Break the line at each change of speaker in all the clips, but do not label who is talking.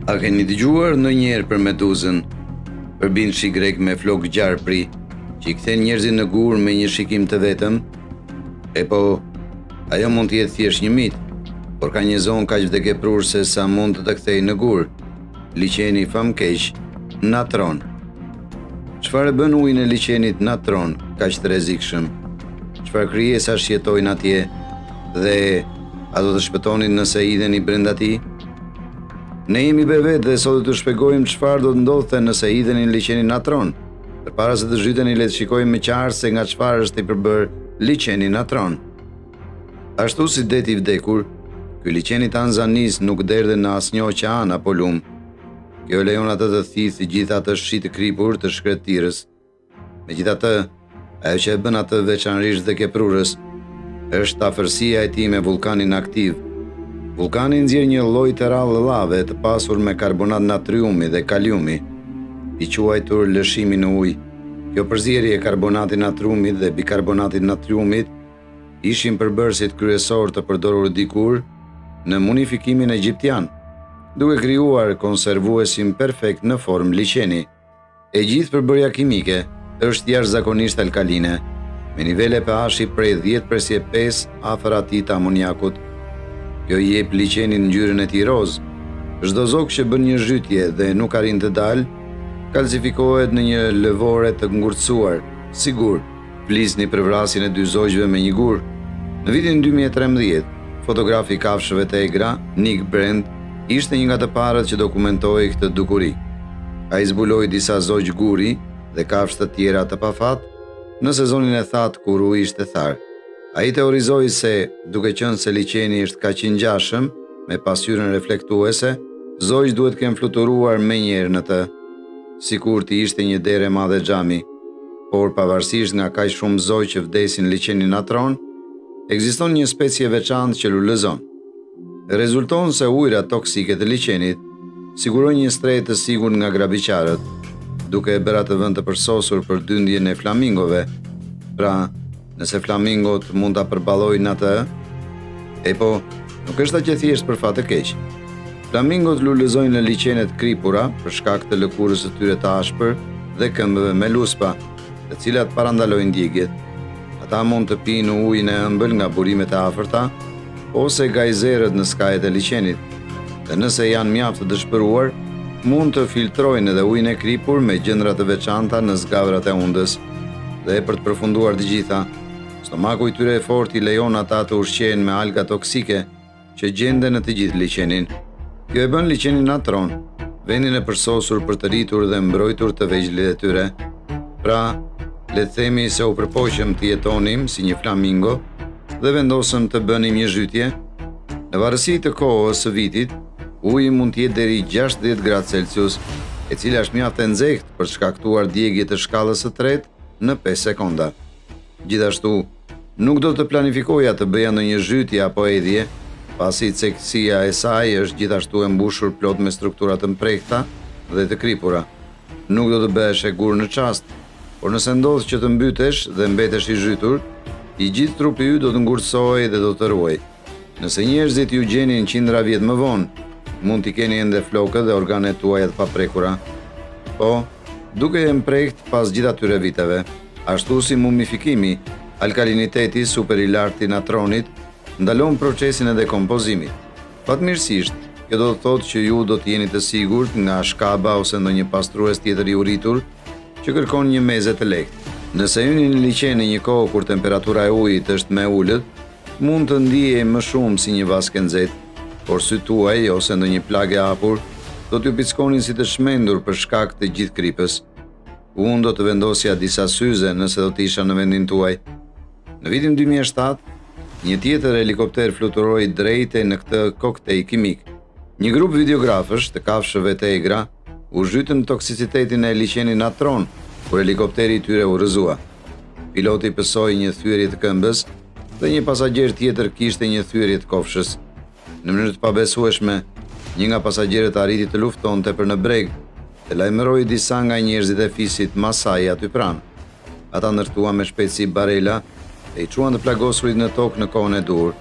A keni dëgjuar ndonjëherë për meduzën, përbin shi grek me flok gjarpri, që i kthen njerëzit në gur me një shikim të vetëm? E po, ajo mund të jetë thjesht një mit, por ka një zonë kaq vdekjeprurse sa mund të të kthejë në gur. Liçeni famkeq, natron. Çfarë bën uji në liçenit natron kaq të rrezikshëm? Çfarë krijesash jetojnë atje dhe a do të shpëtonin nëse hidheni brenda tij? Ne jemi bevet dhe sot do të shpjegojmë çfarë do të ndodhte nëse hidheni në liçenin natron. Përpara se të zhyteni, le të shikojmë me qartë se nga çfarë është i përbër liçeni natron. Ashtu si deti i vdekur, ky liçeni Tanzanis nuk derdhe në asnjë oqean apo lum. Kjo lejon atë të thithë gjithë atë shi të kripur të shkretirës. Megjithatë, ajo që e bën atë veçanërisht vdekjeprurës është afërsia e tij me vulkanin aktiv. Vulkani nxjerr një lloj të rrallë llave të pasur me karbonat natriumi dhe kaliumi, i quajtur lëshimi në ujë. Kjo përzierje e karbonatit natriumit dhe bikarbonatit natriumit ishin përbërësit kryesor të përdorur dikur në munifikimin egjiptian, duke krijuar konservuesin perfekt në formë liçeni. E gjithë përbërja kimike është jashtëzakonisht alkaline, me nivele pH-i prej 10/5 afër atij të amoniakut. Kjo i jep liçenin ngjyrën e tij roz. Çdo zog që bën një zhytje dhe nuk arrin të dalë, kalcifikohet në një lëvore të ngurtësuar. Sigur, flisni për vrasjen e dy zogjve me një gur. Në vitin 2013, fotografi i kafshëve të egra, Nick Brand, ishte një nga të parët që dokumentoi këtë dukuri. Ai zbuloi disa zogj guri dhe kafshë të tjera të pafat në sezonin e thatë kur uji ishte tharë. Ai teorizoi se, duke qenë se liçeni është kaq i ngjashëm me pasqyrën reflektuese, zogj duhet të kenë fluturuar menjëherë në të, sikur të ishte një derë e madhe xhami. Por pavarësisht nga kaq shumë zogj që vdesin në liçenin natron, ekziston një specie e veçantë që lulëzon. Rezulton se ujërat toksike të liçenit sigurojnë një strehë të sigurt nga grabiqarët, duke e bërë atë vend të përsosur për dyndjen e flamingove. Pra, nëse flamingot mund ta përballojnë atë, e po, nuk është aq e thjeshtë për fat të keq. Flamingot lulëzojnë në liçenet kripura për shkak të lëkurës së tyre të ashpër dhe këmbëve me luspa, të cilat parandalojnë djegjet. Ata mund të pinë ujin e ëmbël nga burimet e afërta ose gajzerët në skajet e liçenit. Dhe nëse janë mjaft të dëshpëruar, mund të filtrojnë edhe ujin e kripur me gjëndra të veçanta në zgavrat e undës. Dhe për të përfunduar të gjitha, stomaku i tyre e fortë i lejon ata të ushqehen me alga toksike që gjenden në të gjithë liçenin. Kjo e bën liçenin natron, vendin e përsosur për të rritur dhe mbrojtur të vegjëlit e tyre. Pra, le të themi se u përpoqëm të jetonim si një flamingo dhe vendosëm të bënim një zhytje. Në varësi të kohës së vitit, uji mund të jetë deri 60 gradë Celsius, e cila është mjaft e nxehtë për të shkaktuar djegje të shkallës së tretë në 5 sekonda. Gjithashtu, nuk do të planifikoja të bëja ndonjë zhytje apo edhje, pasi cektësia e saj është gjithashtu e mbushur plot me struktura të mprehta dhe të kripura. Nuk do të bëhesh e gur në çast, por nëse ndodh që të mbytesh dhe mbetesh i zhytur, i gjithë trupi yt do të ngurtësohej dhe do të ruajë. Nëse njerëzit ju gjenin qindra vjet më vonë, mund t'i keni ende flokët dhe organet tuaja të paprekura. Po, duke e mprehtë pas gjithë atyre viteve, ashtu si mumifikimi, alkaliniteti super i lartë i natronit ndalon procesin e dekompozimit. Fatmirësisht, kjo do të thotë që ju do të jeni të sigurt nga shkaba ose ndonjë pastrues tjetër i uritur që kërkon një meze të lehtë. Nëse hyni në liçen në një kohë kur temperatura e ujit është më e ulët, mund të ndihej më shumë si një vaskë nxehtë, por syt tuaj ose ndonjë plagë e hapur do t'ju pickonin si të shmendur për shkak të gjithë kripës. Unë do të vendosja disa syze nëse do të isha në vendin tuaj. Në vitin 2007, një tjetër helikopter fluturoi drejte në këtë koktej kimik. Një grup videografësh të kafshëve të egra u zhytën toksicitetin e liçenit natron kur helikopteri i tyre u rrëzua. Piloti pësoi një thyerje të këmbës dhe një pasagjer tjetër kishte një thyerje të kofshës. Në mënyrë të pabesueshme, një nga pasagjerët arriti të luftonte për në breg dhe lajmëroi disa nga njerëzit e fisit Masai aty pranë. Ata ndërtuan me shpejtësi barela e i çuan të plagosurit në tokë në kohën e dur.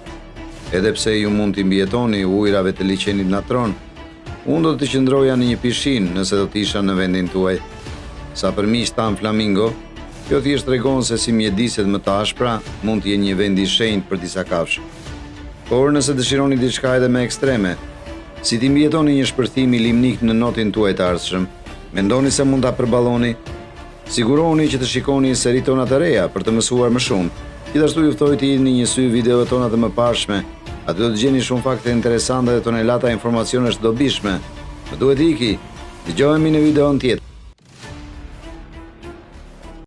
Edhe pse ju mund t'i mbijetoni ujrave të liçenit natron, Unë do të qëndroja në një pishinë nëse do të isha në vendin tuaj. Sa për miq tan Flamingo, kjo thjesht tregon se si mjediset më të ashpra mund të jenë një vend i shenjtë për disa kafshë. Por nëse dëshironi diçka edhe më ekstreme, si ti mbijetoni një shpërthim i limnik në notin tuaj të ardhshëm, mendoni se mund ta përballoni? Sigurohuni që të shikoni seri tona të reja për të mësuar më shumë. Gjithashtu ju ftoj të jeni një sy videove tona të mëparshme. Aty do të gjeni shumë fakte interesante dhe tonelata informacionesh dobishme. Më duhet iki. Dëgjohemi në videon tjetër.